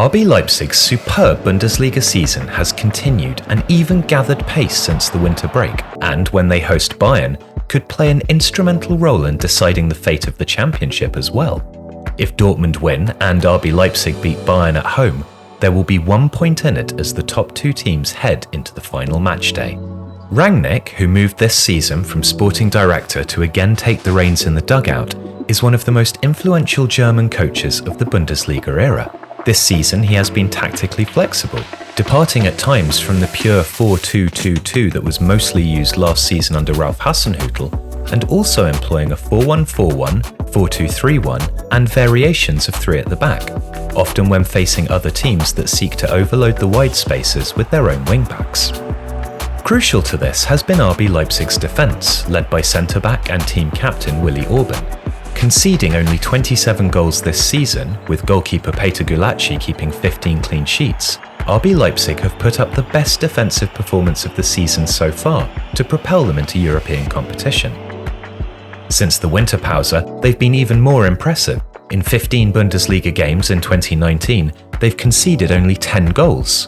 RB Leipzig's superb Bundesliga season has continued and even gathered pace since the winter break, and when they host Bayern, could play an instrumental role in deciding the fate of the championship as well. If Dortmund win and RB Leipzig beat Bayern at home, there will be 1 point in it as the top two teams head into the final matchday. Rangnick, who moved this season from sporting director to again take the reins in the dugout, is one of the most influential German coaches of the Bundesliga era. This season he has been tactically flexible, departing at times from the pure 4-2-2-2 that was mostly used last season under Ralf Rangnick, and also employing a 4-1-4-1, 4-2-3-1 and variations of three at the back, often when facing other teams that seek to overload the wide spaces with their own wing-backs. Crucial to this has been RB Leipzig's defence, led by centre-back and team captain Willi Orban. Conceding only 27 goals this season, with goalkeeper Gulacsi keeping 15 clean sheets, RB Leipzig have put up the best defensive performance of the season so far to propel them into European competition. Since the winter pause, they've been even more impressive. In 15 Bundesliga games in 2019, they've conceded only 10 goals.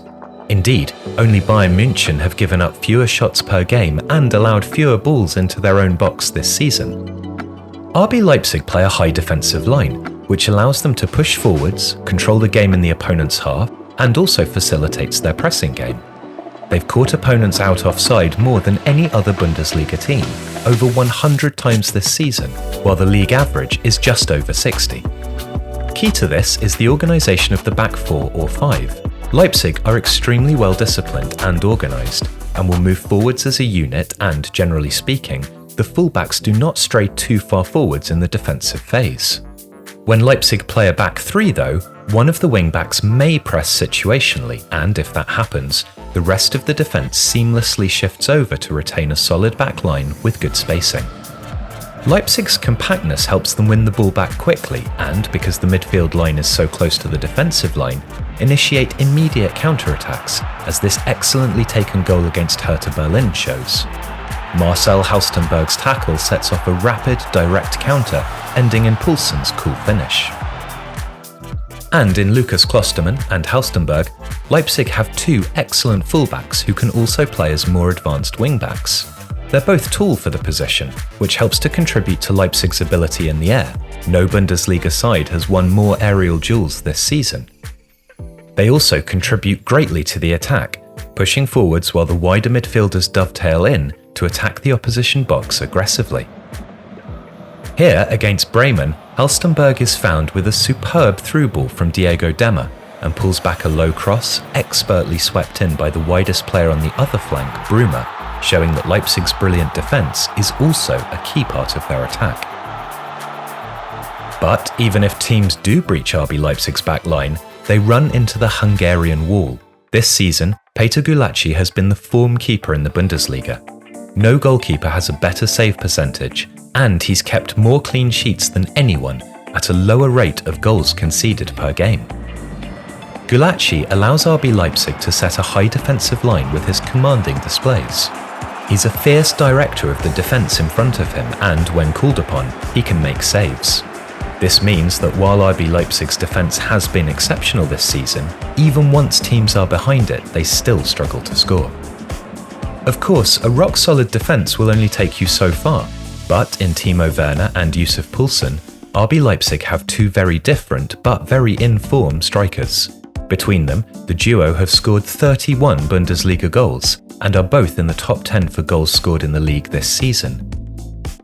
Indeed, only Bayern München have given up fewer shots per game and allowed fewer balls into their own box this season. RB Leipzig play a high defensive line, which allows them to push forwards, control the game in the opponent's half, and also facilitates their pressing game. They've caught opponents out offside more than any other Bundesliga team, over 100 times this season, while the league average is just over 60. Key to this is the organisation of the back four or five. Leipzig are extremely well disciplined and organised, and will move forwards as a unit and, generally speaking, the fullbacks do not stray too far forwards in the defensive phase. When Leipzig play a back three though, one of the wing-backs may press situationally, and if that happens, the rest of the defence seamlessly shifts over to retain a solid back line with good spacing. Leipzig's compactness helps them win the ball back quickly and, because the midfield line is so close to the defensive line, initiate immediate counter-attacks, as this excellently taken goal against Hertha Berlin shows. Marcel Halstenberg's tackle sets off a rapid, direct counter, ending in Poulsen's cool finish. And in Lucas Klostermann and Halstenberg, Leipzig have two excellent fullbacks who can also play as more advanced wingbacks. They're both tall for the position, which helps to contribute to Leipzig's ability in the air. No Bundesliga side has won more aerial duels this season. They also contribute greatly to the attack, pushing forwards while the wider midfielders dovetail in to attack the opposition box aggressively. Here, against Bremen, Halstenberg is found with a superb through ball from Diego Demmer and pulls back a low cross, expertly swept in by the widest player on the other flank, Bruma, showing that Leipzig's brilliant defence is also a key part of their attack. But even if teams do breach RB Leipzig's back line, they run into the Hungarian wall. This season, Gulacsi has been the form keeper in the Bundesliga. No goalkeeper has a better save percentage, and he's kept more clean sheets than anyone at a lower rate of goals conceded per game. Gulacsi allows RB Leipzig to set a high defensive line with his commanding displays. He's a fierce director of the defence in front of him, and when called upon, he can make saves. This means that while RB Leipzig's defence has been exceptional this season, even once teams are behind it, they still struggle to score. Of course, a rock-solid defence will only take you so far, but in Timo Werner and Yussuf Poulsen, RB Leipzig have two very different but very in-form strikers. Between them, the duo have scored 31 Bundesliga goals and are both in the top 10 for goals scored in the league this season.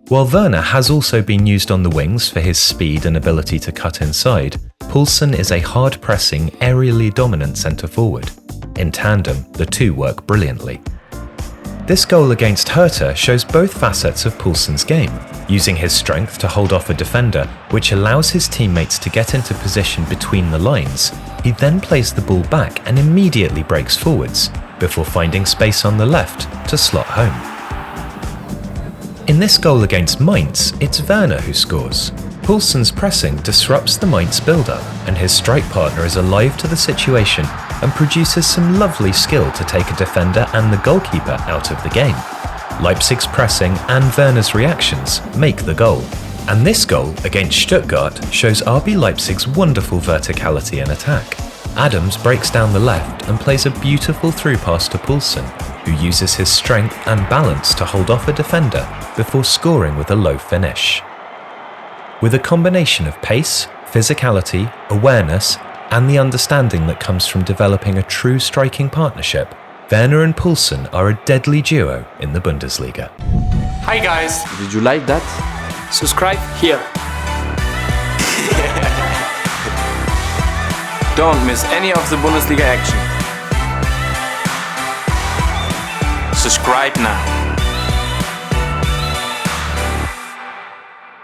While Werner has also been used on the wings for his speed and ability to cut inside, Poulsen is a hard-pressing, aerially dominant centre-forward. In tandem, the two work brilliantly. This goal against Hertha shows both facets of Poulsen's game, using his strength to hold off a defender, which allows his teammates to get into position between the lines. He then plays the ball back and immediately breaks forwards, before finding space on the left to slot home. In this goal against Mainz, it's Werner who scores. Poulsen's pressing disrupts the Mainz build-up, and his strike partner is alive to the situation and produces some lovely skill to take a defender and the goalkeeper out of the game. Leipzig's pressing and Werner's reactions make the goal, and this goal against Stuttgart shows RB Leipzig's wonderful verticality in attack. Adams breaks down the left and plays a beautiful through pass to Poulsen, who uses his strength and balance to hold off a defender before scoring with a low finish. With a combination of pace, physicality, awareness, and the understanding that comes from developing a true striking partnership, Werner and Poulsen are a deadly duo in the Bundesliga. Hi guys! Did you like that? Subscribe here. Don't miss any of the Bundesliga action. Subscribe now.